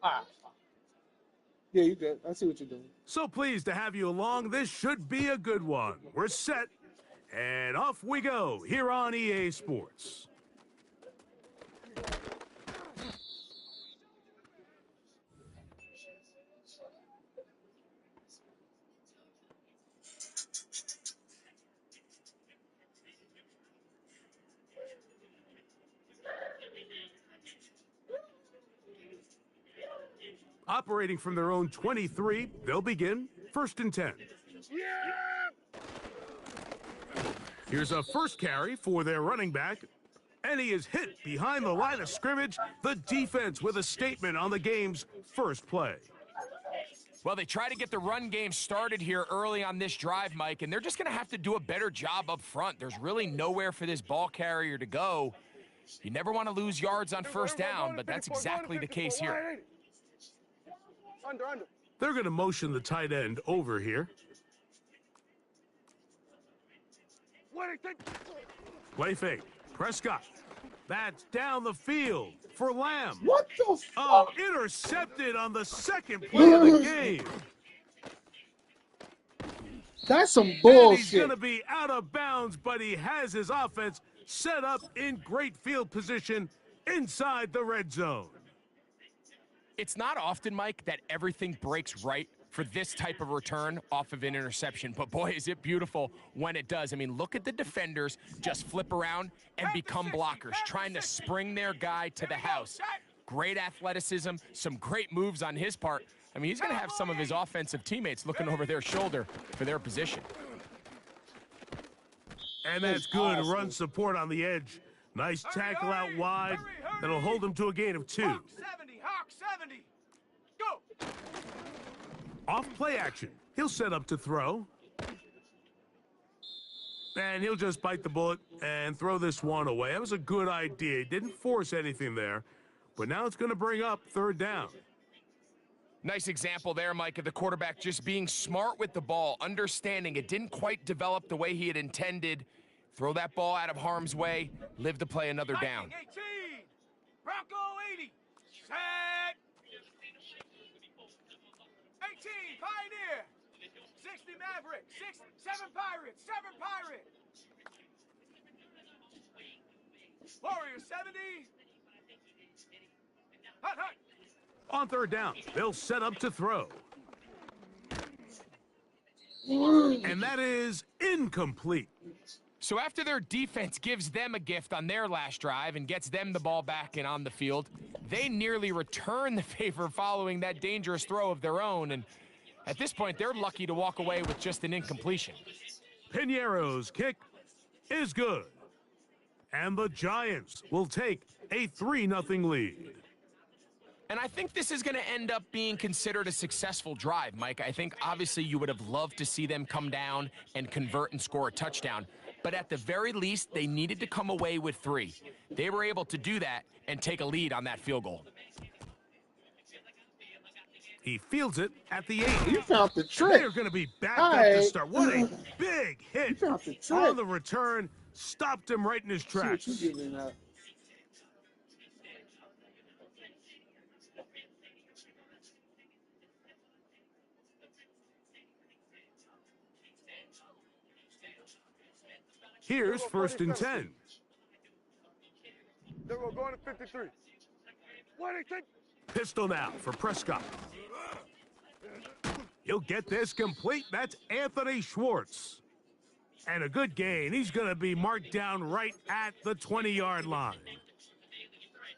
Ah, yeah, you good. I see what you're doing. So pleased to have you along. This should be a good one. We're set, and off we go here on EA Sports. Operating from their own 23, they'll begin 1st and 10. Here's a first carry for their running back, and he is hit behind the line of scrimmage. The defense with a statement on the game's first play. Well, they try to get the run game started here early on this drive, Mike, and they're just going to have to do a better job up front. There's really nowhere for this ball carrier to go. You never want to lose yards on first down, but that's exactly the case here. They're going to motion the tight end over here. Play fake. Prescott. That's down the field for Lamb. What the fuck? Oh, intercepted on the second play of the game. That's some And he's bullshit. going to be out of bounds, but he has his offense set up in great field position inside the red zone. It's not often, Mike, that everything breaks right for this type of return off of an interception. But, boy, is it beautiful when it does. I mean, look at the defenders just flip around and become blockers, trying to spring their guy to the house. Great athleticism, some great moves on his part. I mean, he's going to have some of his offensive teammates looking over their shoulder for their position. And that's good run support on the edge. Nice tackle out wide. That'll hold him to a gain of 2. Hawk 70, go! Off play action. He'll set up to throw. And he'll just bite the bullet and throw this one away. That was a good idea. He didn't force anything there. But now it's going to bring up 3rd down. Nice example there, Mike, of the quarterback just being smart with the ball, understanding it didn't quite develop the way he had intended. Throw that ball out of harm's way, live to play another down. 18, Bronco 80, set. 18, Pioneer. 60, Maverick. 7 Pirates. 7 Pirates. Warrior 70. Hut, hut. On 3rd down, they'll set up to throw. And that is incomplete. So after their defense gives them a gift on their last drive and gets them the ball back and on the field, they nearly return the favor following that dangerous throw of their own. And at this point, they're lucky to walk away with just an incompletion. Piñeiro's kick is good. And the Giants will take a 3-0 lead. And I think this is going to end up being considered a successful drive, Mike. I think obviously you would have loved to see them come down and convert and score a touchdown. But at the very least, they needed to come away with 3. They were able to do that and take a lead on that field goal. He fields it at the 8. You found the trick. They're going to be backed up to start. What a big hit found the trick. on the return. Stopped him right in his See what tracks. you getting at. Here's 1st and 10. They were going to 53. What do you think? Pistol now for Prescott. He'll get this complete. That's Anthony Schwartz. And a good gain. He's going to be marked down right at the 20-yard line.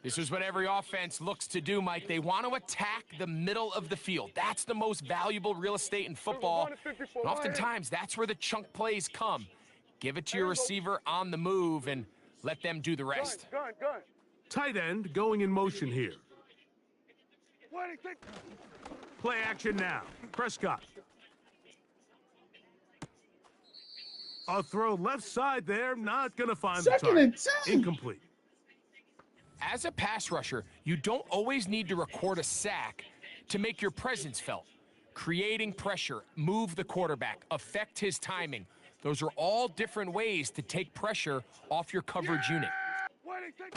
This is what every offense looks to do, Mike. They want to attack the middle of the field. That's the most valuable real estate in football. And oftentimes, that's where the chunk plays come. Give it to your receiver on the move and let them do the rest. Gun. Tight end going in motion here. What do you think? Play action now. Prescott. A throw left side there. Not going to find the 2nd target. and 10. Incomplete. As a pass rusher, you don't always need to record a sack to make your presence felt. Creating pressure, move the quarterback, affect his timing. Those are all different ways to take pressure off your coverage unit. What do you think?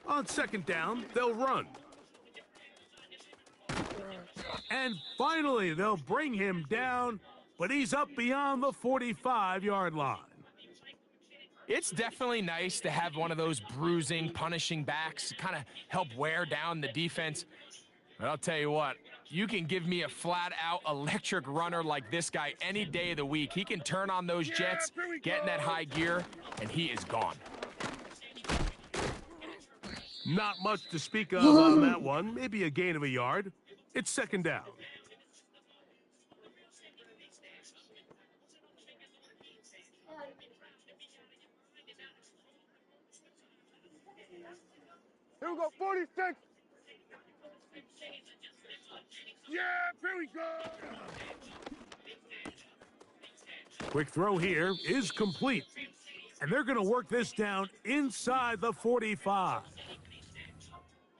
On 2nd down, they'll run. And finally, they'll bring him down, but he's up beyond the 45-yard line. It's definitely nice to have one of those bruising, punishing backs kind of help wear down the defense. But I'll tell you what, you can give me a flat-out electric runner like this guy any day of the week. He can turn on those jets, get in that high gear, and he is gone. Not much to speak of on that one. Maybe a gain of a yard. It's second down. Here we go, 46. Yeah, here we go. Quick throw here is complete. And they're going to work this down inside the 45.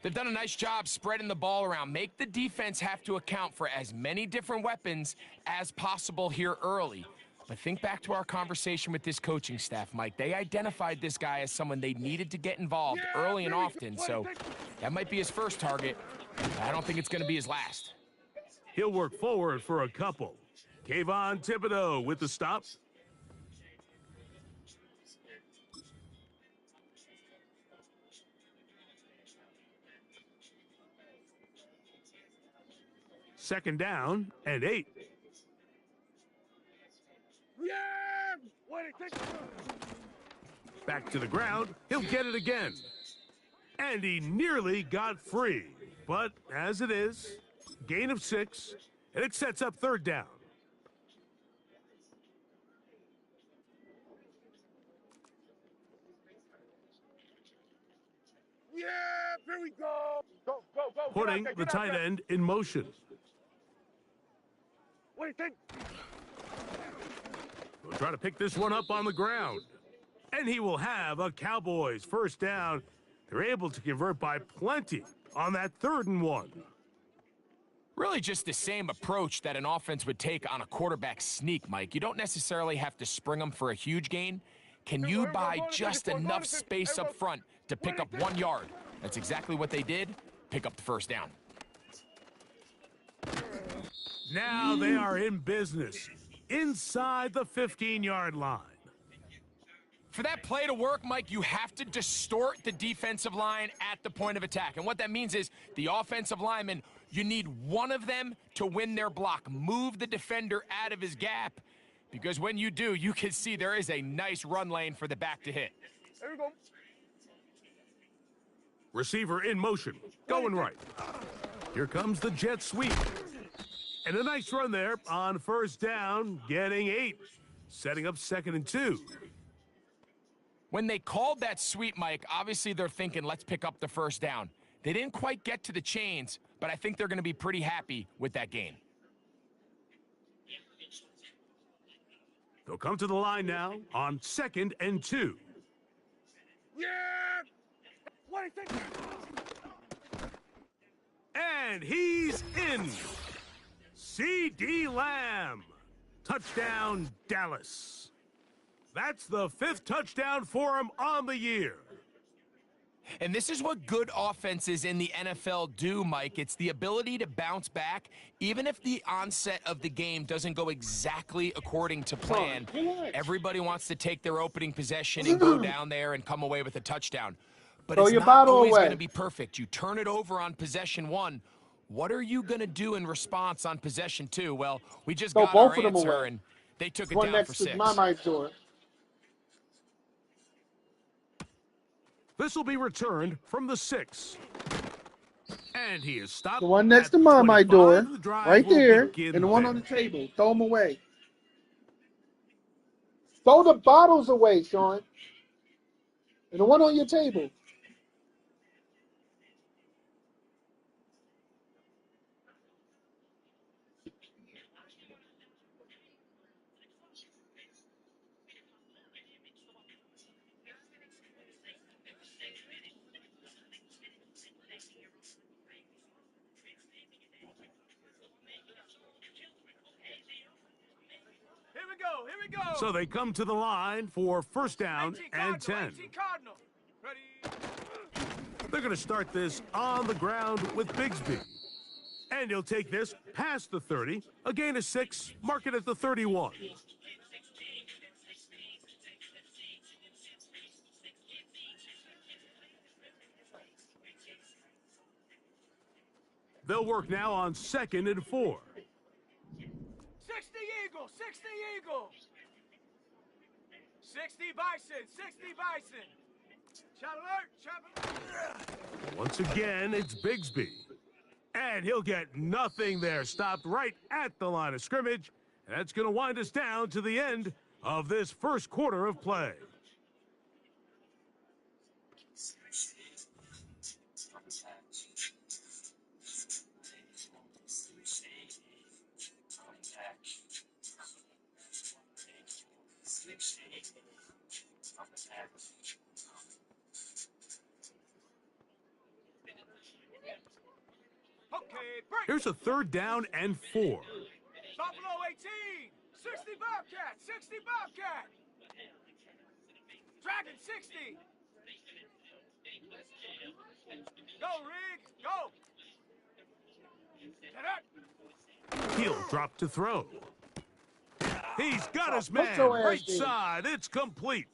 They've done a nice job spreading the ball around. Make the defense have to account for as many different weapons as possible here early. But think back to our conversation with this coaching staff, Mike. They identified this guy as someone they needed to get involved early and often, so that might be his first target. I don't think it's going to be his last. He'll work forward for a couple. Kayvon Thibodeau with the stop. Second down and 8. Yeah. What do you think? Back to the ground. He'll get it again. And he nearly got free. But as it is, gain of 6, and it sets up third down. Yeah, here we go. Go, go, go. Putting Get out the there, get out tight there. end in motion. What do you think? He'll try to pick this one up on the ground. And he will have a Cowboys first down. They're able to convert by plenty on that 3rd and 1. Really just the same approach that an offense would take on a quarterback sneak, Mike. You don't necessarily have to spring them for a huge gain. Can you buy just enough space up front to pick up 1 yard? That's exactly what they did. Pick up the first down. Now they are in business inside the 15-yard line. For that play to work, Mike, you have to distort the defensive line at the point of attack. And what that means is the offensive lineman, you need one of them to win their block. Move the defender out of his gap, because when you do, you can see there is a nice run lane for the back to hit. There we go. Receiver in motion, going right. Here comes the jet sweep. And a nice run there on first down, getting 8. Setting up 2nd and 2. When they called that sweep, Mike, obviously they're thinking, let's pick up the first down. They didn't quite get to the chains, but I think they're going to be pretty happy with that gain. They'll come to the line now on 2nd and 2. Yeah. What do you think? And he's in. CeeDee Lamb. Touchdown, Dallas. That's the 5th touchdown for him on the year. And this is what good offenses in the NFL do, Mike. It's the ability to bounce back, even if the onset of the game doesn't go exactly according to plan. Everybody wants to take their opening possession and go down there and come away with a touchdown. But Throw it's your not bottle always away. going to be perfect. You turn it over on possession 1. What are you going to do in response on possession 2? Well, we just Throw got both our of them answer, away. and they took it One down for next to 6. my door. This will be returned from the 6. And he is stopped. The one next at to the my 25. door, The drive right will there, begin and the one there. on the table. Throw them away. Throw the bottles away, Sean. And the one on your table. Here we go. Here we go. So they come to the line for first down 18 and Cardinal, 10. 18 Cardinal. Ready? They're going to start this on the ground with Bigsby. And he'll take this past the 30, a gain of 6, mark it at the 31. They'll work now on 2nd and 4. 60 Eagle, 60 Eagle. 60 Bison, 60 Bison. Shot alert, shot alert. Once again, it's Bigsby. And he'll get nothing there. Stopped right at the line of scrimmage. And that's going to wind us down to the end of this first quarter of play. Here's a 3rd down and 4. Buffalo 18, 60 Bobcat, 60 Bobcat. Dragon 60. Go, Rig, go. Get up. He'll drop to throw. He's got his Put man. your ass Right in. side. It's complete.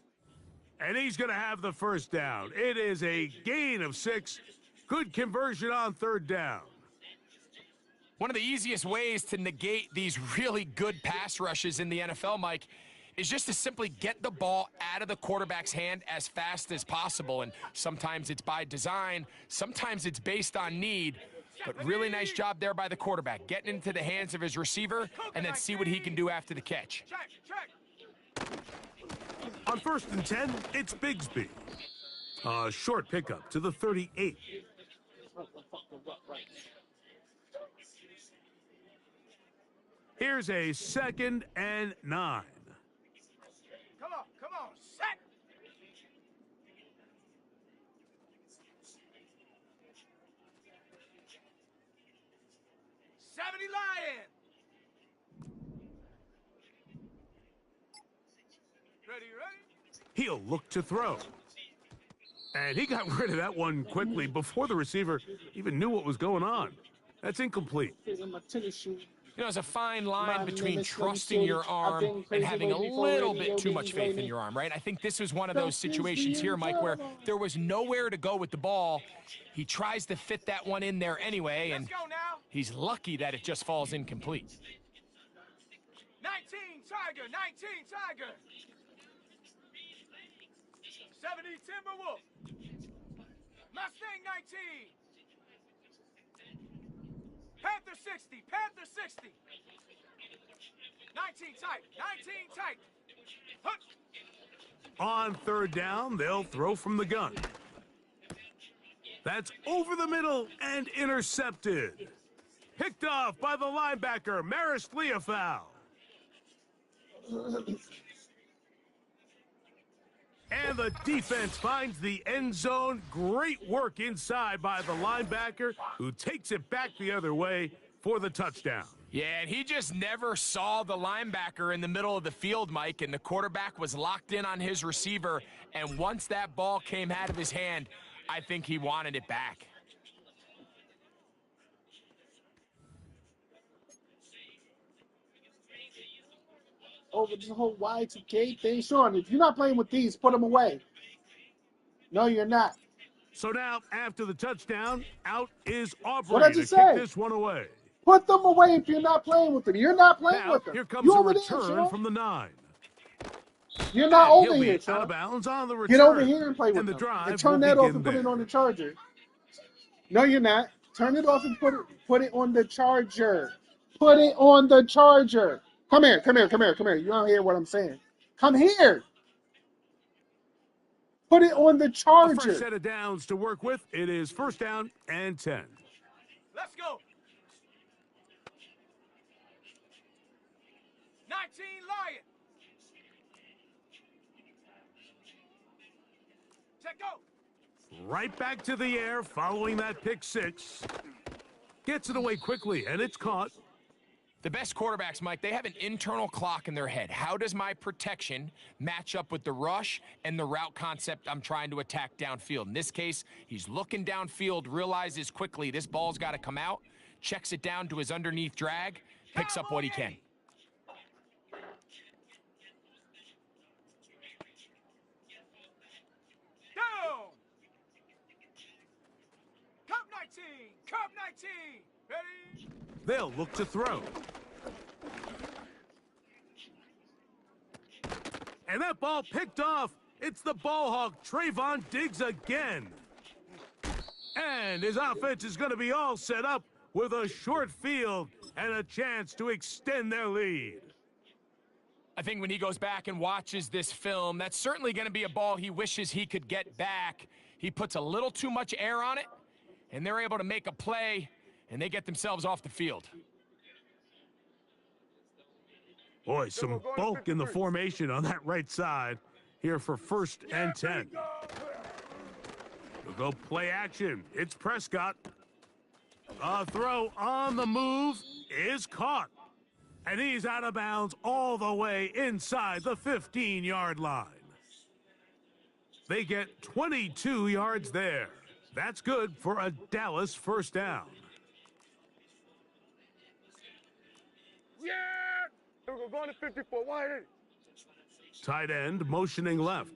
And he's going to have the first down. It is a gain of 6. Good conversion on 3rd down. One of the easiest ways to negate these really good pass rushes in the NFL, Mike, is just to simply get the ball out of the quarterback's hand as fast as possible. And sometimes it's by design, sometimes it's based on need. But really nice job there by the quarterback, getting into the hands of his receiver and then see what he can do after the catch. Check, check. On 1st and 10, it's Bigsby. A short pickup to the 38. Here's a 2nd and 9. Come on, set. 70 Lion. Ready? He'll look to throw. And he got rid of that one quickly before the receiver even knew what was going on. That's incomplete. You know, there's a fine line between trusting your arm and having a little bit too much faith in your arm, right? I think this was one of those situations here, Mike, where there was nowhere to go with the ball. He tries to fit that one in there anyway, and Let's go now. he's lucky that it just falls incomplete. 19 Tiger, 19 Tiger. 70 Timberwolf. Mustang 19. Panther 60, Panther 60. 19 tight, 19 tight. Hook. On 3rd down, they'll throw from the gun. That's over the middle and intercepted. Picked off by the linebacker, Maris Leofau. And the defense finds the end zone. Great work inside by the linebacker, who takes it back the other way for the touchdown. Yeah, and he just never saw the linebacker in the middle of the field, Mike, and the quarterback was locked in on his receiver, and once that ball came out of his hand, I think he wanted it back. Over this whole Y2K thing. Sean, if you're not playing with these, put them away. No, you're not. So now, after the touchdown, out is Aubrey What did to you kick say? this one away. Put them away if you're not playing with them. You're not playing Now, with them. here comes You a over there, return Sean. from the 9. You're not And over he'll be here, out Sean. of bounds on the return. Get over here and play with And the them. drive And turn will that off begin and put there. it on the charger. No, you're not. Turn it off and put it on the charger. Put it on the charger. Come here. You don't hear what I'm saying. Come here. Put it on the A fresh charger. set of downs to work with. It is 1st down and 10. Let's go. 19 Lion. Check go. Right back to the air following that pick 6. Gets it away quickly, and it's caught. The best quarterbacks, Mike, they have an internal clock in their head. How does my protection match up with the rush and the route concept I'm trying to attack downfield? In this case, he's looking downfield, realizes quickly this ball's got to come out, checks it down to his underneath drag, picks up what he can. Down. Cup 19. Cup 19. Ready? They'll look to throw. And that ball picked off. It's the ball hawk, Trayvon Diggs again. And his offense is going to be all set up with a short field and a chance to extend their lead. I think when he goes back and watches this film, that's certainly going to be a ball he wishes he could get back. He puts a little too much air on it, and they're able to make a play, and they get themselves off the field. Boy, some bulk in the formation on that right side here for 1st and 10. We'll go play action. It's Prescott. A throw on the move is caught. And he's out of bounds all the way inside the 15-yard line. They get 22 yards there. That's good for a Dallas 1st down. Yeah. We're going to 54 wide. Tight end motioning left.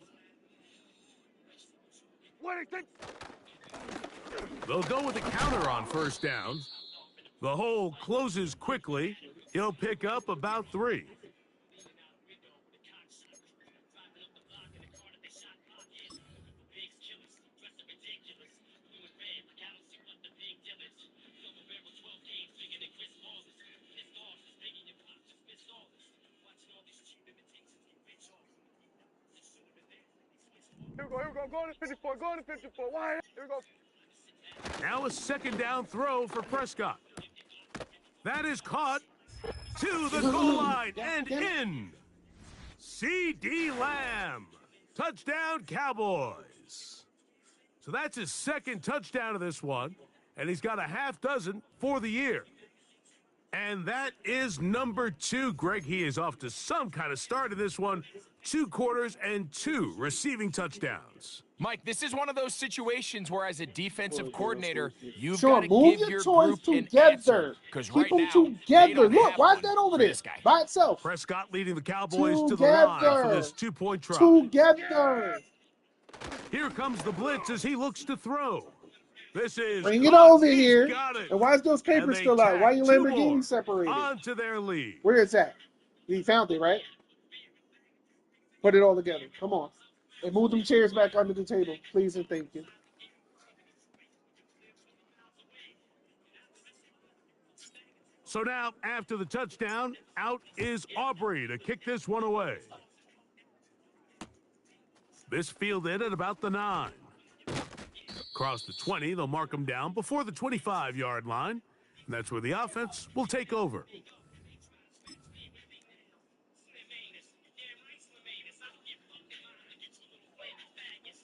They'll go with a counter on 1st down. The hole closes quickly. He'll pick up about 3. Here we go, going to 54, going to 54, wide. Here we go. Now a 2nd down throw for Prescott. That is caught to the goal line and in. C.D. Lamb. Touchdown, Cowboys. So that's his 2nd touchdown of this one, and he's got a half dozen for the year. And that is number 2. Greg, he is off to some kind of start in this one. 2 quarters and 2 receiving touchdowns. Mike, this is one of those situations where, as a defensive coordinator, you've Sure, got to move give your your toys group an together. answer. Because Keep right them now, they together. don't Look, have why is one that over for there this guy. by itself? Prescott leading the Cowboys to the line for this 2-point try. Together. Here comes the blitz as he looks to throw. This is Bring it caught. over He's here. got it. And why is those And papers they still out? Why tack you 2 more Lamborghini separated? onto their lead. Where is that? He found it, right? Put it all together. Come on. And move them chairs back under the table, please and thank you. So now, after the touchdown, out is Aubrey to kick this one away. This fielded at about the 9. Across the 20, they'll mark him down before the 25-yard line. And that's where the offense will take over.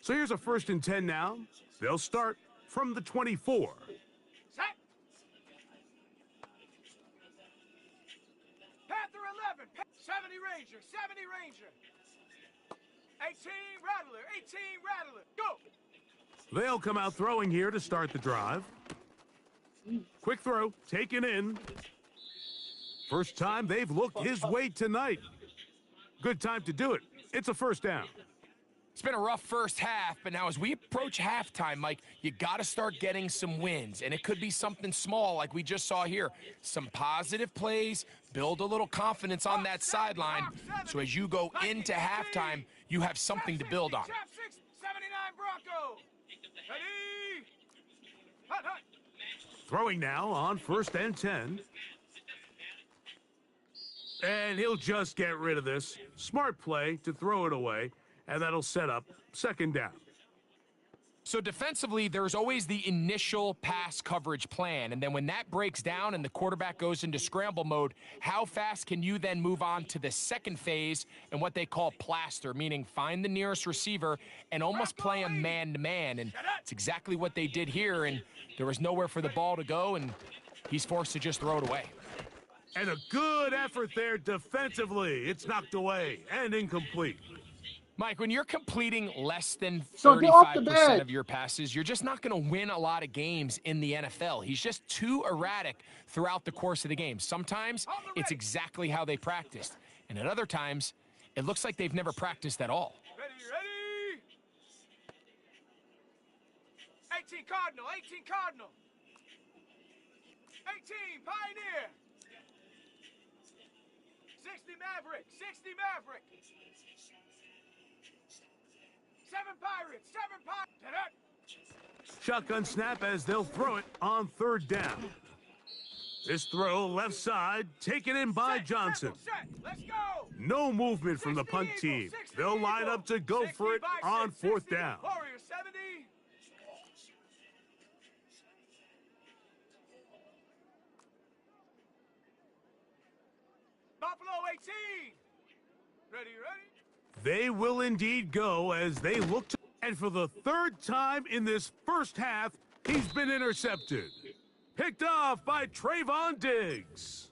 So here's a 1st and 10 now. They'll start from the 24. Set. Panther 11. 70 Ranger. 70 Ranger. 18 Rattler. 18 Rattler. Go. They'll come out throwing here to start the drive. Quick throw, taken in. First time they've looked his way tonight. Good time to do it. It's a 1st down. It's been a rough first half, but now as we approach halftime, Mike, you got to start getting some wins. And it could be something small like we just saw here. Some positive plays, build a little confidence on that sideline. So as you go into halftime, you have something to build on. 79 Bronco. Ready. Hut, hut. Throwing now on 1st and 10. And he'll just get rid of this. Smart play to throw it away. And that'll set up 2nd down. So defensively, there's always the initial pass coverage plan. And then when that breaks down and the quarterback goes into scramble mode, how fast can you then move on to the 2nd phase and what they call plaster, meaning find the nearest receiver and almost play him man-to-man. And it's exactly what they did here. And there was nowhere for the ball to go, and he's forced to just throw it away. And a good effort there defensively. It's knocked away and incomplete. Mike, when you're completing less than So get off the 35% bed. of your passes, you're just not going to win a lot of games in the NFL. He's just too erratic throughout the course of the game. Sometimes it's exactly how they practiced, and at other times, it looks like they've never practiced at all. Ready, ready. 18 Cardinal, 18 Cardinal. 18 Pioneer. 60 Maverick, 60 Maverick. 7 Pirates, 7 Pirates. Shotgun snap as they'll throw it on third down. This throw left side, taken in by Johnson. Set. Let's go. No movement from the punt team. They'll line up to go for it on fourth down. Warrior 70. Buffalo 18. Ready, ready. They will indeed go as they look to... And for the third time in this first half, he's been intercepted. Picked off by Trayvon Diggs.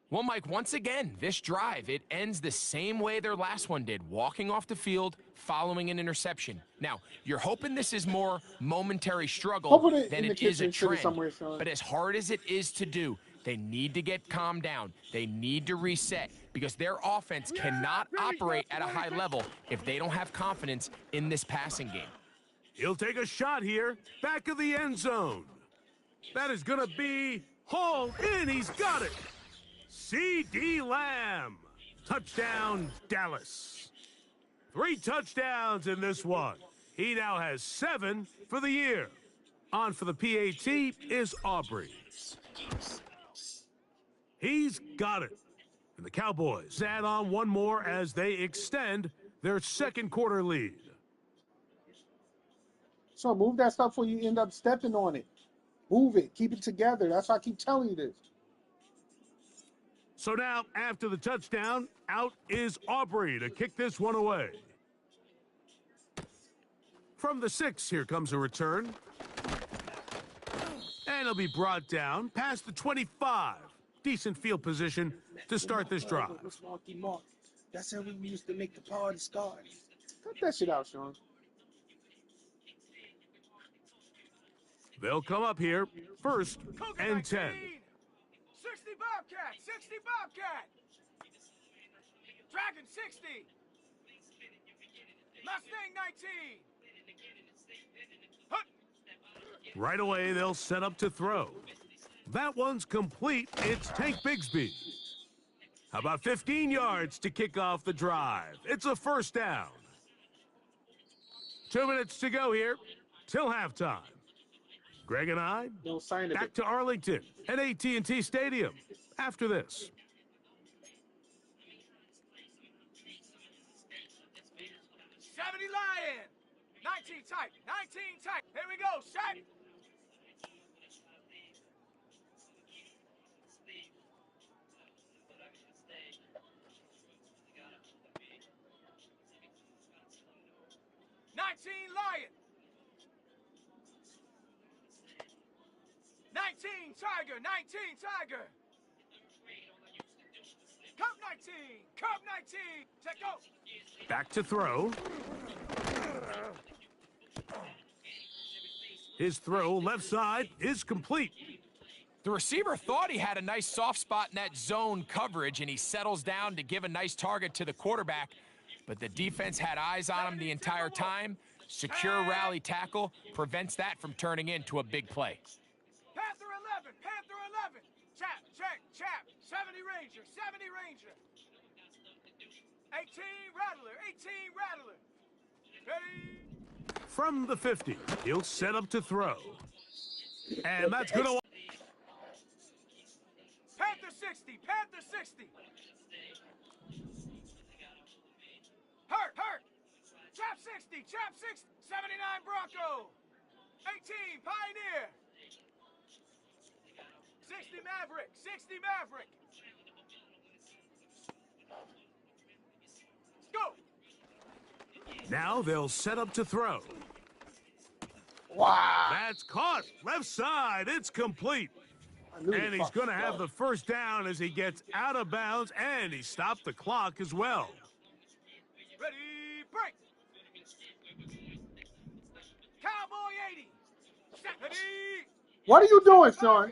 Well, Mike, once again, this drive, it ends the same way their last one did, walking off the field, following an interception. Now, you're hoping this is more momentary struggle than it is a trend. But as hard as it is to do, they need to get calmed down. They need to reset because their offense cannot operate at a high level if they don't have confidence in this passing game. He'll take a shot here, back of the end zone. That is going to be hauled in. He's got it. C.D. Lamb. Touchdown, Dallas. 3 touchdowns in this one. He now has 7 for the year. On for the PAT is Aubrey. He's got it. And the Cowboys add on one more as they extend their second quarter lead. So move that stuff before you end up stepping on it. Move it. Keep it together. That's why I keep telling you this. So now, after the touchdown, out is Aubrey to kick this one away. From the 6, here comes a return. And it'll be brought down past the 25. Decent field position to start this drive. That's how we used to make the party start. Cut that shit out, Sean. They'll come up here, first and 10. 60 Bobcat, 60 Bobcat. Dragon 60. Mustang 19. Hut. Right away, they'll set up to throw. That one's complete. It's Tank Bigsby. How about 15 yards to kick off the drive? It's a first down. 2 minutes to go here till halftime. Greg and I No sign of back it. to Arlington at AT&T Stadium after this. 70 Lion. 19 tight, 19 tight. Here we go, set. Lion. 19 Tiger, 19 Tiger. Cup 19, Cup 19. Check go. Back to throw. His throw left side is complete. The receiver thought he had a nice soft spot in that zone coverage, and he settles down to give a nice target to the quarterback. But the defense had eyes on him the entire time. Secure rally tackle prevents that from turning into a big play. Panther 11, Panther 11. Chap, check, chap. 70 Ranger, 70 Ranger. 18 Rattler, 18 Rattler. Ready? From the 50, he'll set up to throw. And that's going to... Panther 60, Panther 60. Hurt, hurt. Chap 60, Chap 60. 79 Bronco. 18 Pioneer. 60 Maverick, 60 Maverick. Go. Now they'll set up to throw. Wow. That's caught. Left side. It's complete. And he's going to have the first down as he gets out of bounds, and he stopped the clock as well. Ready, break. 80. 70. What are you doing, Sean?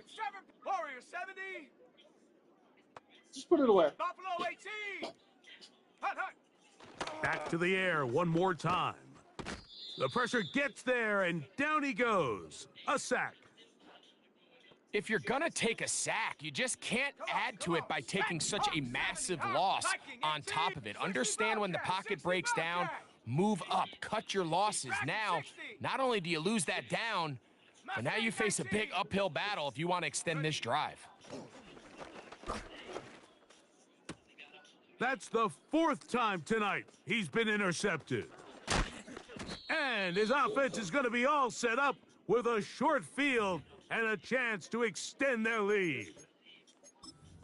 Warrior 70. Just put it away. Buffalo 18. Hut, hut. Back to the air one more time. The pressure gets there, and down he goes. A sack. If you're going to take a sack, you just can't add to it by taking such a massive loss on top of it. Understand when the pocket breaks down, move up, cut your losses. Now, not only do you lose that down, but now you face a big uphill battle if you want to extend this drive. That's the 4th time tonight he's been intercepted. And his offense is going to be all set up with a short field and a chance to extend their lead.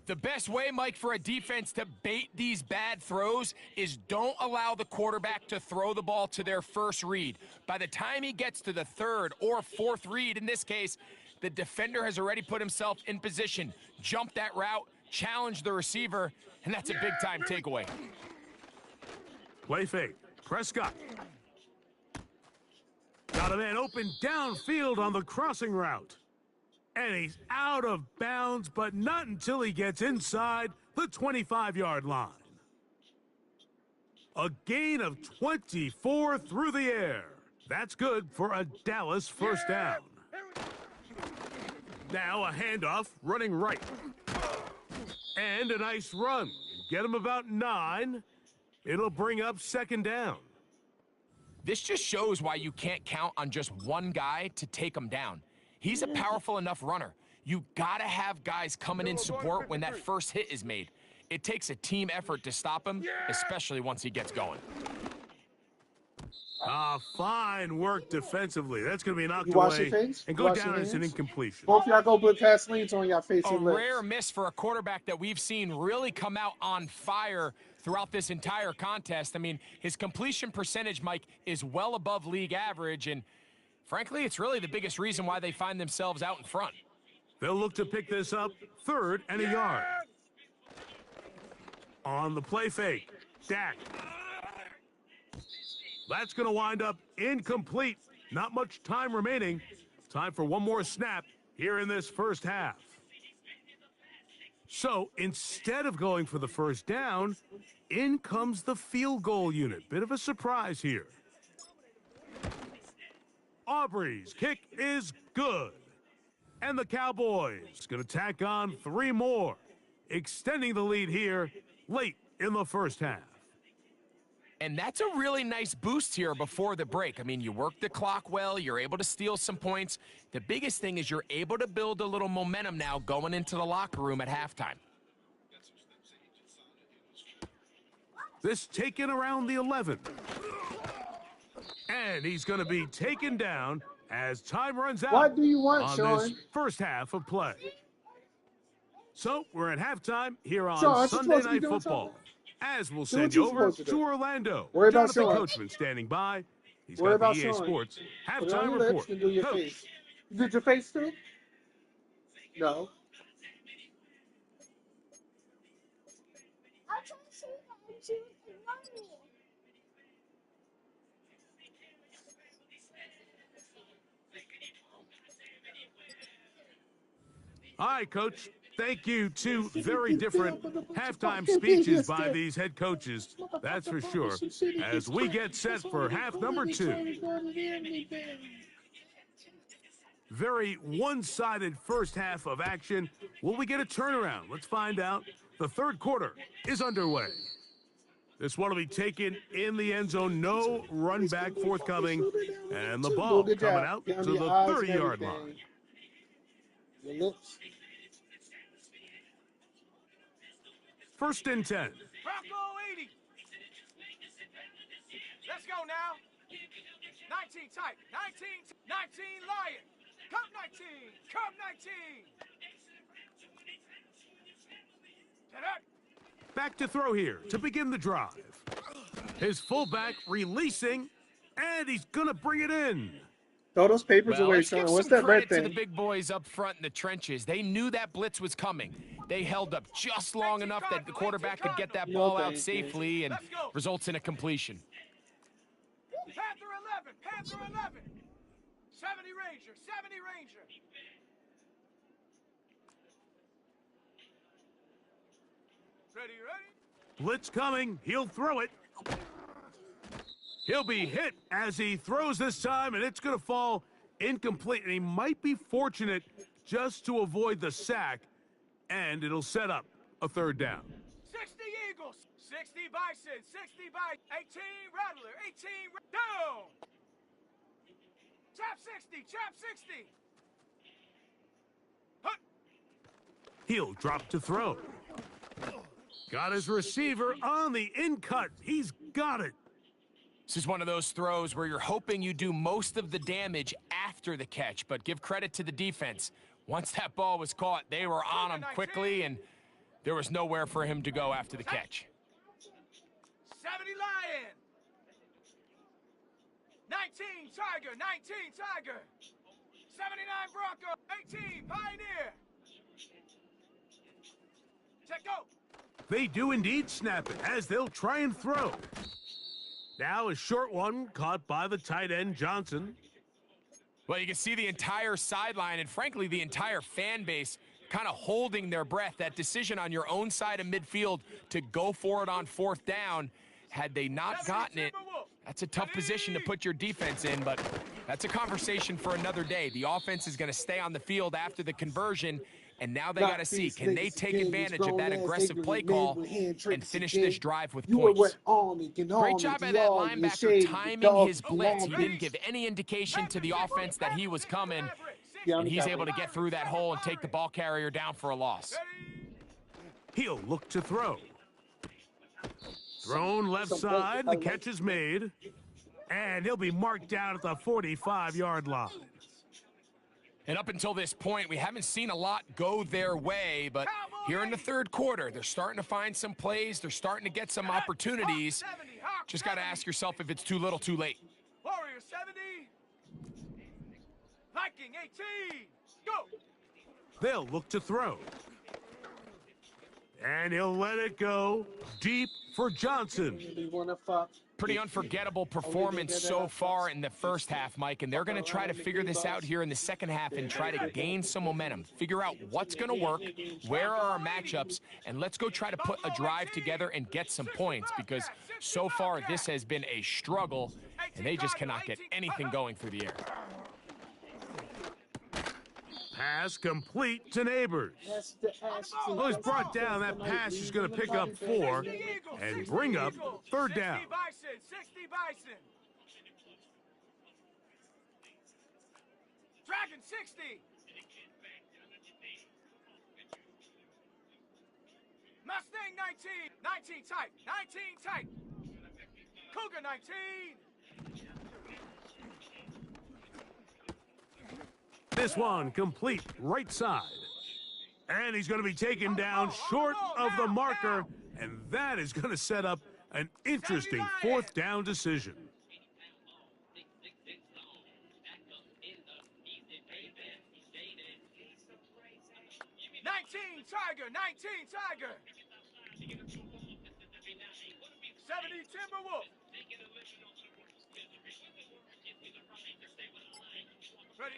The best way, Mike, for a defense to bait these bad throws is don't allow the quarterback to throw the ball to their first read. By the time he gets to the 3rd or 4th read, in this case, the defender has already put himself in position, jump that route, challenge the receiver, and that's a big-time takeaway. Play fake. Prescott. Got a man open downfield on the crossing route. And he's out of bounds, but not until he gets inside the 25-yard line. A gain of 24 through the air. That's good for a Dallas first down. Now a handoff running right. And a nice run. Get him about 9. It'll bring up 2nd down. This just shows why you can't count on just one guy to take him down. He's a powerful enough runner. You gotta have guys coming in support when that first hit is made. It takes a team effort to stop him, especially once he gets going. Fine work defensively. That's going to be knocked wash away your face? and You go wash down your as an hands? incompletion. Both y'all go put Vaselines on your face A and lips. rare miss for a quarterback that we've seen really come out on fire throughout this entire contest. I mean, his completion percentage, Mike, is well above league average, and frankly, it's really the biggest reason why they find themselves out in front. They'll look to pick this up 3rd and a yard. On the play fake, Dak. That's going to wind up incomplete. Not much time remaining. Time for one more snap here in this first half. So instead of going for the first down, in comes the field goal unit. Bit of a surprise here. Aubrey's kick is good. And the Cowboys going to tack on 3 more, extending the lead here late in the first half. And that's a really nice boost here before the break. I mean, you work the clock well, you're able to steal some points. The biggest thing is you're able to build a little momentum now going into the locker room at halftime. This taken around the 11. And he's going to be taken down as time runs out. What do you want, on Sean? this first half of play. So we're at halftime here on Sean, Sunday supposed to be Night doing Football. something. As we'll Do send what you you're over supposed to to do. Orlando. Worry about Jonathan Sean. Coachman standing by. He's Worry got about the EA Sean. Sports Put it on halftime your report. lips and do your Coach. face. You did your face too? No. I'll try to say that to mommy. All right, Coach. Thank you. 2 very different halftime speeches by these head coaches. That's for sure. As we get set for half number 2. Very one-sided first half of action. Will we get a turnaround? Let's find out. The 3rd quarter is underway. This one will be taken in the end zone. No run back forthcoming. And the ball Good coming job. out Get to on the your eyes and 30-yard everything. line. Your lips. 1st and 10. Bronco 80. Let's go now. 19 tight. 19 Lion. Come 19. Come 19. Ta-da. Back to throw here to begin the drive. His fullback releasing, and he's going to bring it in. Throw those papers Well, away, let's Sean. give What's some that red credit to the thing? big boys up front in the trenches. They knew that blitz was coming. They held up just long enough that the quarterback could get that ball out safely and results in a completion. Panther 11. Panther 11. 70 Ranger, 70 Ranger. Ready, ready? Blitz coming. He'll throw it. He'll be hit as he throws this time, and it's going to fall incomplete. And he might be fortunate just to avoid the sack, and it'll set up a third down. 60 Eagles, 60 Bison, 60 Bison, 18 Rattler, 18 down. Chop 60, chop 60. Hut. He'll drop to throw. Got his receiver on the in-cut. He's got it. This is one of those throws where you're hoping you do most of the damage after the catch, but give credit to the defense. Once that ball was caught, they were on him quickly, and there was nowhere for him to go after the catch. 70 Lion. 19 Tiger, 19 Tiger. 79 Bronco, 18 Pioneer. Check go. They do indeed snap it as they'll try and throw. Now a short one caught by the tight end, Johnson. Well, you can see the entire sideline and, frankly, the entire fan base kind of holding their breath. That decision on your own side of midfield to go for it on fourth down, had they not gotten it, that's a tough position to put your defense in, but that's a conversation for another day. The offense is going to stay on the field after the conversion, and now they got to see, can they take advantage of that aggressive play call and finish this drive with points? Great job by that linebacker timing his blitz. He didn't give any indication to the offense that he was coming, and he's able to get through that hole and take the ball carrier down for a loss. He'll look to throw. Thrown left side, the catch is made, and he'll be marked down at the 45-yard line. And up until this point, we haven't seen a lot go their way, but here in the third quarter, they're starting to find some plays. They're starting to get some opportunities. Just got to ask yourself if it's too little, too late. Warrior 70. Viking 18. Go. They'll look to throw. And he'll let it go deep for Johnson. Pretty unforgettable performance so far in the first half, Mike, and they're going to try to figure this out here in the second half and try to gain some momentum, figure out what's going to work, where are our matchups, and let's go try to put a drive together and get some points, because so far this has been a struggle, and they just cannot get anything going through the air. Pass complete to Neighbors. Well, he's brought down. That pass is going to pick up 4 and bring up third down. 60 Bison, 60 Bison. Dragon 60. Mustang 19. 19 tight. 19 tight. Cougar 19. This one complete right side. And he's going to be taken down short of the marker, and that is going to set up an interesting fourth down decision. 19 Tiger, 19 Tiger. 70 Timberwolf. Ready.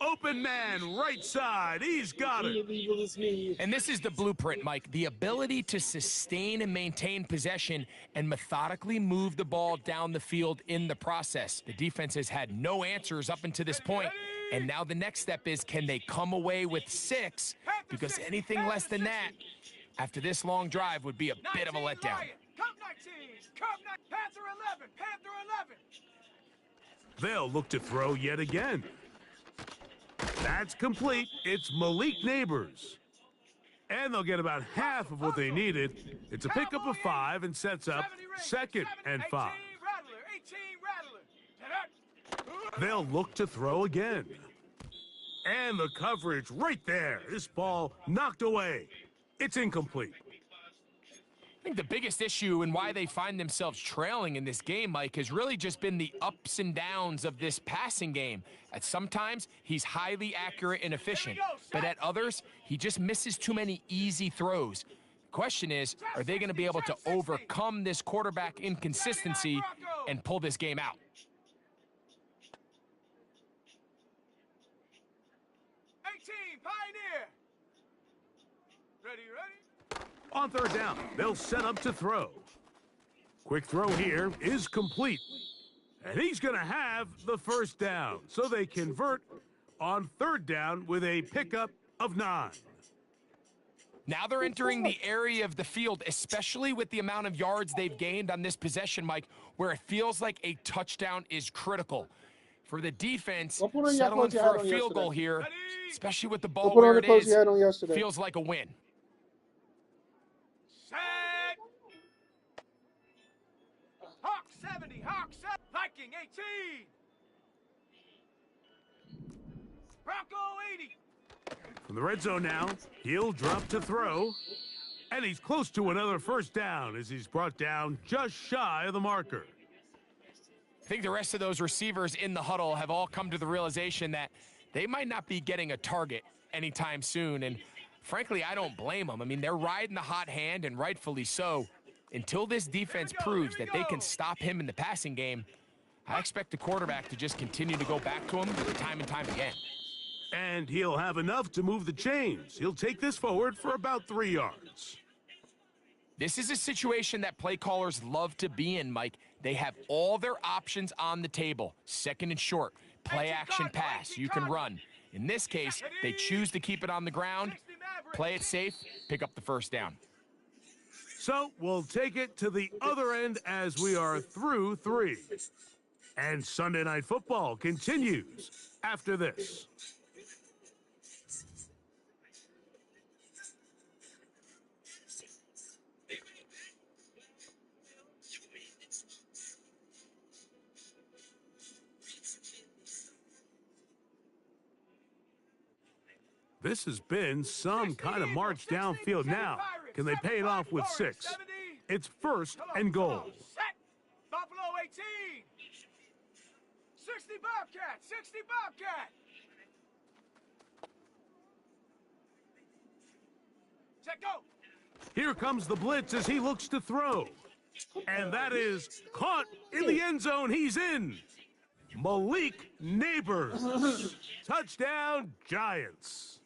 Open man, right side. He's got it. And this is the blueprint, Mike. The ability to sustain and maintain possession and methodically move the ball down the field in the process. The defense has had no answers up until this point, and now the next step is, can they come away with 6? Because anything less than that, after this long drive, would be a bit of a letdown. Cup 19, Cup 9, Panther 11, Panther 11. They'll look to throw yet again. That's complete. It's Malik Neighbors. And they'll get about half of what they needed. It's a pickup of 5 and sets up 2nd and 5. They'll look to throw again. And the coverage right there. This ball knocked away. It's incomplete. I think the biggest issue and why they find themselves trailing in this game, Mike, has really just been the ups and downs of this passing game. At sometimes, he's highly accurate and efficient, but at others, he just misses too many easy throws. Question is, are they going to be able to overcome this quarterback inconsistency and pull this game out? 18, Pioneer. Ready. On third down, they'll set up to throw. Quick throw here is complete. And he's going to have the first down. So they convert on third down with a pickup of 9. Now they're entering the area of the field, especially with the amount of yards they've gained on this possession, Mike, where it feels like a touchdown is critical. For the defense, settling for a field goal here, especially with the ball where it is, feels like a win. Set. Hawk 70, Hawk 7, Viking 18. Bronco 80. From the red zone now, he'll drop to throw. And he's close to another first down as he's brought down just shy of the marker. I think the rest of those receivers in the huddle have all come to the realization that they might not be getting a target anytime soon. And frankly, I don't blame them. I mean, they're riding the hot hand, and rightfully so. Until this defense proves that they can stop him in the passing game, I expect the quarterback to just continue to go back to him time and time again. And he'll have enough to move the chains. He'll take this forward for about 3 yards. This is a situation that play callers love to be in, Mike. They have all their options on the table. Second and short, play action pass, you can run. In this case, they choose to keep it on the ground, play it safe, pick up the first down. So we'll take it to the other end as we are through 3. And Sunday Night Football continues after this. This has been some kind of march downfield now. Can they pay it off with 6? It's first and goal. Set. Buffalo 18. 60 Bobcat, 60 Bobcat. Set, go. Here comes the blitz as he looks to throw. And that is caught in the end zone. He's in. Malik Neighbors. Touchdown, Giants.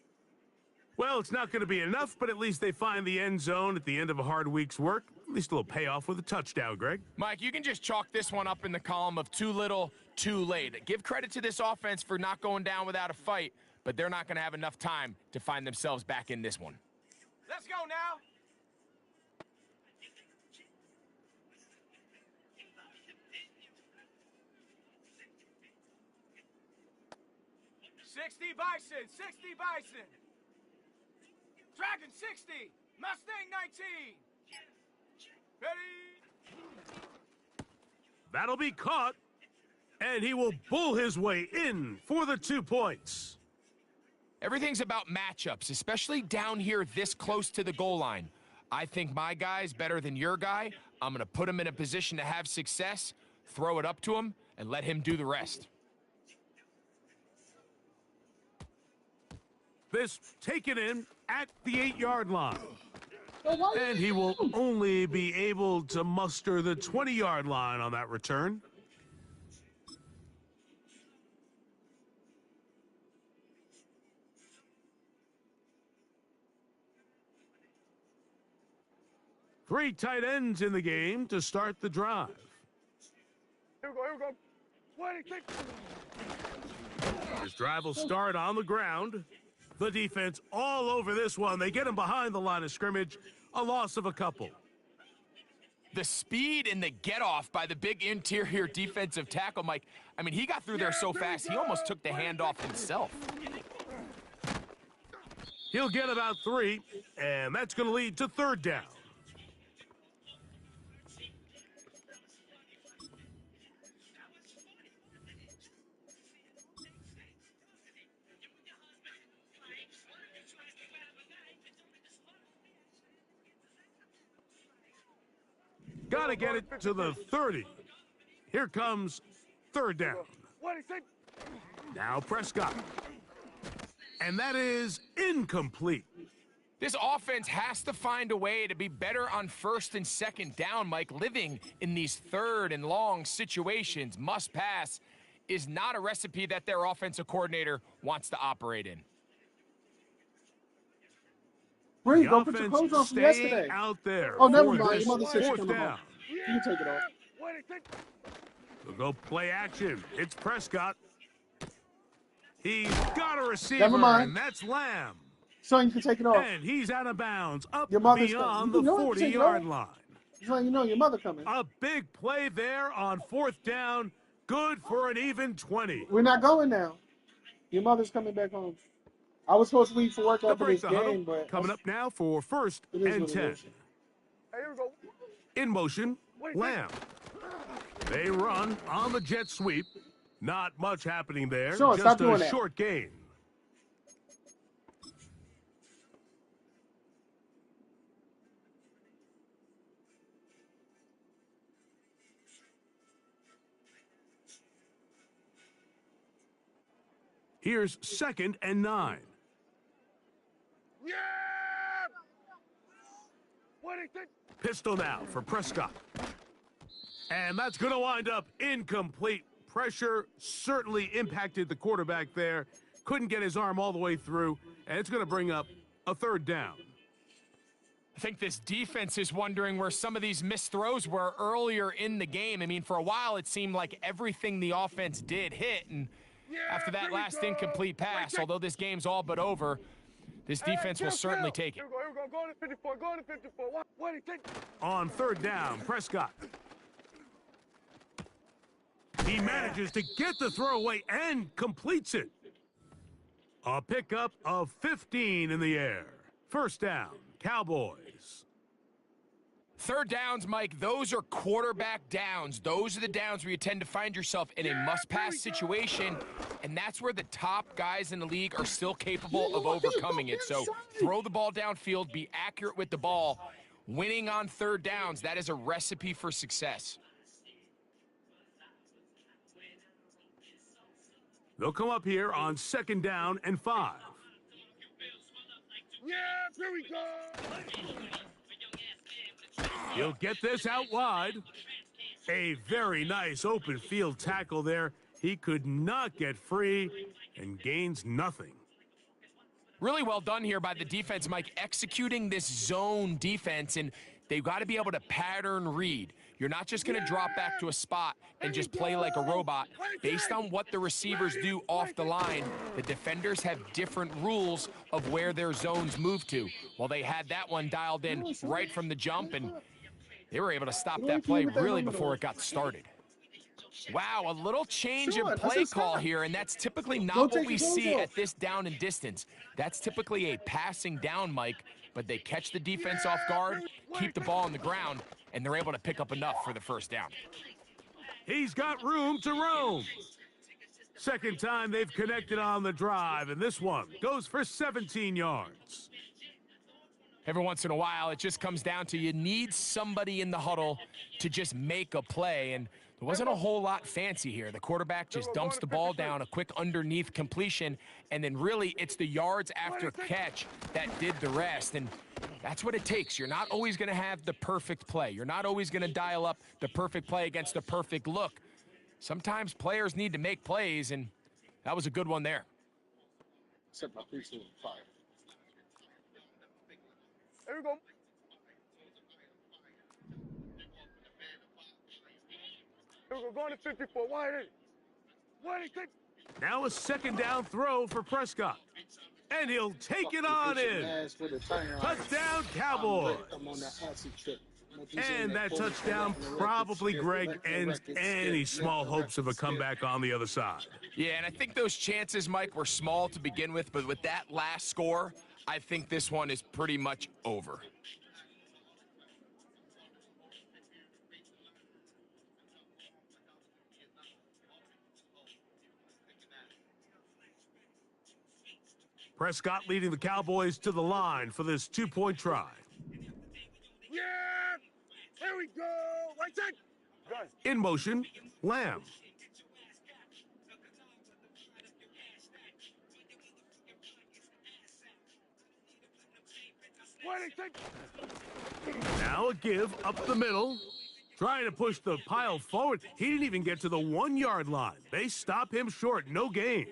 Well, it's not going to be enough, but at least they find the end zone at the end of a hard week's work. At least a little payoff with a touchdown, Greg. Mike, you can just chalk this one up in the column of too little, too late. Give credit to this offense for not going down without a fight, but they're not going to have enough time to find themselves back in this one. Let's go now. Bison, 60 Bison. Dragon 60, Mustang 19. Ready? That'll be caught, and he will bull his way in for the 2 points. Everything's about matchups, especially down here this close to the goal line. I think my guy's better than your guy. I'm going to put him in a position to have success, throw it up to him, and let him do the rest. This taken in at the 8-yard line. And he will only be able to muster the 20-yard line on that return. Three tight ends in the game to start the drive. Here we go. Wait. This drive will start on the ground. The defense all over this one. They get him behind the line of scrimmage. A loss of a couple. The speed and the get-off by the big interior defensive tackle, Mike. I mean, he got through there so fast, he almost took the handoff himself. He'll get about 3, and that's going to lead to third down. Got to get it to the 30. Here comes third down. Now Prescott. And that is incomplete. This offense has to find a way to be better on first and second down, Mike. Living in these third and long situations, must pass, is not a recipe that their offensive coordinator wants to operate in. Bree, The go put your offense clothes on from staying yesterday. out there Oh, never for mind. this Your mother said she's fourth coming down. home. You can take it off. We'll go play action. It's Prescott. He's got a receiver, Never mind. and that's Lamb. So you can take it off. And he's out of bounds, up Your mother's beyond coming. the You know what? Take it 40-yard off. line. Just letting you know your mother coming. A big play there on fourth down. Good for an even 20. We're not going now. Your mother's coming back home. I was supposed to leave for work They'll after break this the huddle. game, but Coming up now for first it is and what it 10. is. Hey, here we go. In motion, Lamb. They run on the jet sweep. Not much happening there. Sean, stop Just doing a that. short gain. Here's second and 9. Yeah! What do you think? Pistol now for Prescott. And that's going to wind up incomplete. Pressure certainly impacted the quarterback there. Couldn't get his arm all the way through. And it's going to bring up a third down. I think this defense is wondering where some of these missed throws were earlier in the game. I mean, for a while, it seemed like everything the offense did hit. And after that last incomplete pass, although this game's all but over, this defense will certainly take it. Here we go. Go to 54. Go to 54. What do you think? On third down, Prescott. He manages to get the throw away and completes it. A pickup of 15 in the air. First down, Cowboys. Third downs, Mike, those are quarterback downs. Those are the downs where you tend to find yourself in a must-pass situation, and that's where the top guys in the league are still capable of overcoming it. So throw the ball downfield, be accurate with the ball. Winning on third downs, that is a recipe for success. They'll come up here on second down and 5. Yeah, here we go. He'll get this out wide. A very nice open field tackle there. He could not get free and gains nothing. Really well done here by the defense, Mike, executing this zone defense, and they've got to be able to pattern read. You're not just going to drop back to a spot and just play like a robot. Based on what the receivers do off the line, the defenders have different rules of where their zones move to. Well, they had that one dialed in right from the jump, and they were able to stop that play really before it got started. Wow, a little change in play call here, and that's typically not what we see at this down and distance. That's typically a passing down, Mike, but they catch the defense off guard, keep the ball on the ground, and they're able to pick up enough for the first down. He's got room to roam. Second time they've connected on the drive, and this one goes for 17 yards. Every once in a while, it just comes down to you need somebody in the huddle to just make a play, and there wasn't a whole lot fancy here. The quarterback just dumps the ball down, a quick underneath completion, and then really it's the yards after catch that did the rest, and that's what it takes. You're not always going to have the perfect play. You're not always going to dial up the perfect play against the perfect look. Sometimes players need to make plays, and that was a good one there. Except my 3, 2, 5. Here we go. Here we go. Going to 54. Why did it? What do you think? Now a second down throw for Prescott. And he'll take it on in. Touchdown, Cowboys. And that touchdown probably, Greg, ends any small hopes of a comeback on the other side. Yeah, and I think those chances, Mike, were small to begin with, but with that last score, I think this one is pretty much over. Prescott leading the Cowboys to the line for this two-point try. Yeah! Here we go! Right side! Good. In motion, Lamb. Now a give up the middle. Trying to push the pile forward. He didn't even get to the 1 yard line. They stop him short. No gain.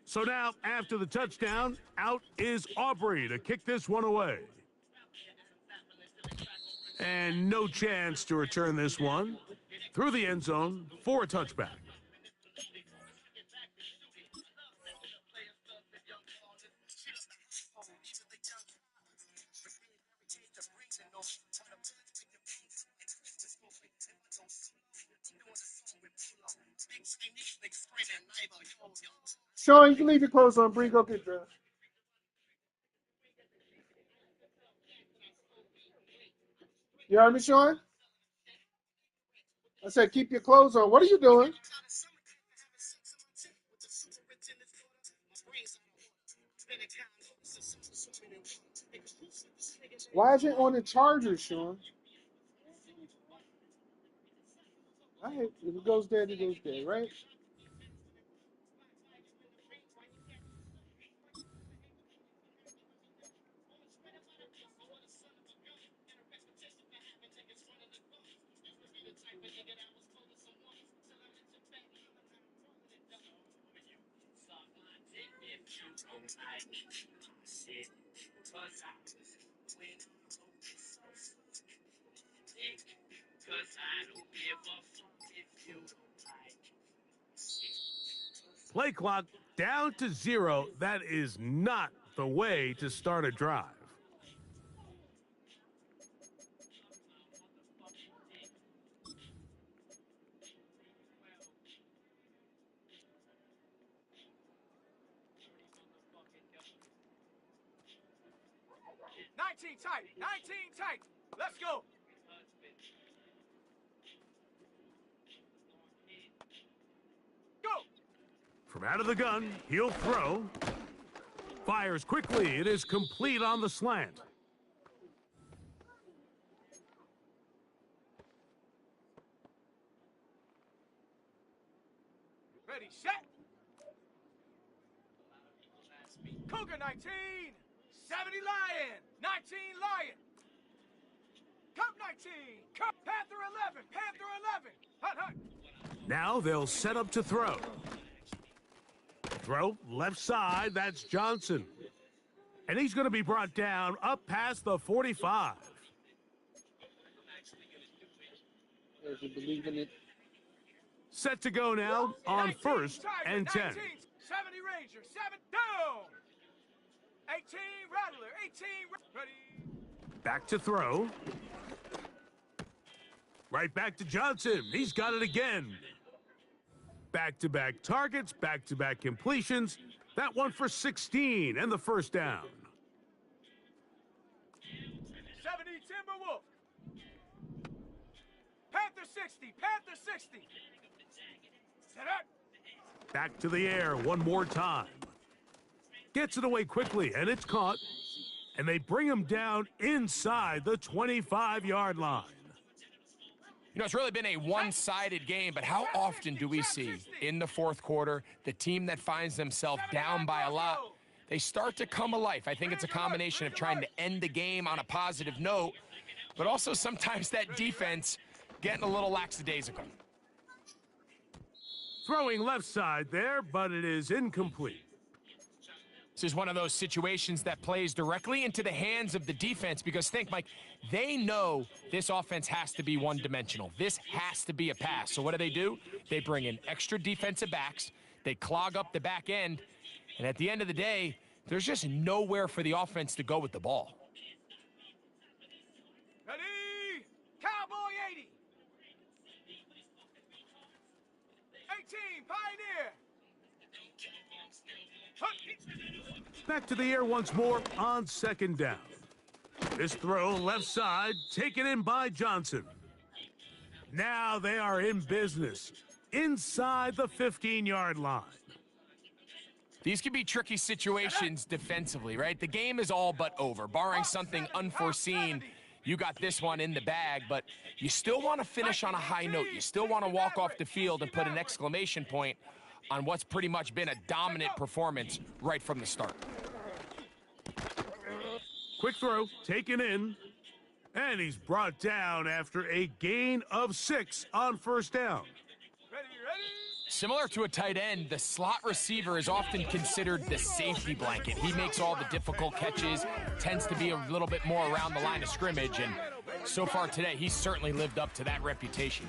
So now, after the touchdown, out is Aubrey to kick this one away. And no chance to return this one through the end zone for a touchback. Sean, you can leave your clothes on. Bree, go get dressed. You heard me, Sean? I said keep your clothes on. What are you doing? Why is it on the Chargers, Sean? I hate if it goes dead, it goes dead, right? Play clock down to 0. That is not the way to start a drive. Tight. 19 tight. Let's go. Go. From out of the gun, he'll throw. Fires quickly. It is complete on the slant. Ready, set. Cougar 19. 70 Lion. 19 Lion. Cup 19. Cup Panther 11. Panther 11. Hut, hut. Now they'll set up to throw. Throw left side. That's Johnson. And he's going to be brought down up past the 45. If you believe in it. Set to go now on first and 10. 70 Ranger. 7 down. 18 Rattler. 18 ready. Back to throw. Right back to Johnson. He's got it again. Back-to-back targets, back-to-back completions. That one for 16 and the first down. 70 Timberwolf. Panther 60. Panther 60. Set up. Back to the air one more time. Gets it away quickly, and it's caught. And they bring him down inside the 25-yard line. You know, it's really been a one-sided game, but how often do we see in the fourth quarter the team that finds themselves down by a lot, they start to come alive? I think it's a combination of trying to end the game on a positive note, but also sometimes that defense getting a little lackadaisical. Throwing left side there, but it is incomplete. This is one of those situations that plays directly into the hands of the defense because think, Mike, they know this offense has to be one-dimensional. This has to be a pass. So what do? They bring in extra defensive backs. They clog up the back end. And at the end of the day, there's just nowhere for the offense to go with the ball. Ready? Cowboy 80. 18 Pioneer. Back to the air once more on second down. This throw left side, taken in by Johnson. Now they are in business inside the 15-yard line. These can be tricky situations defensively, right? The game is all but over. Barring something unforeseen, you got this one in the bag, but you still want to finish on a high note. You still want to walk off the field and put an exclamation point on what's pretty much been a dominant performance right from the start. Quick throw, taken in, and he's brought down after a gain of 6 on first down. Ready, ready? Similar to a tight end, the slot receiver is often considered the safety blanket. He makes all the difficult catches, tends to be a little bit more around the line of scrimmage, and so far today, he's certainly lived up to that reputation.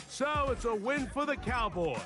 So it's a win for the Cowboys.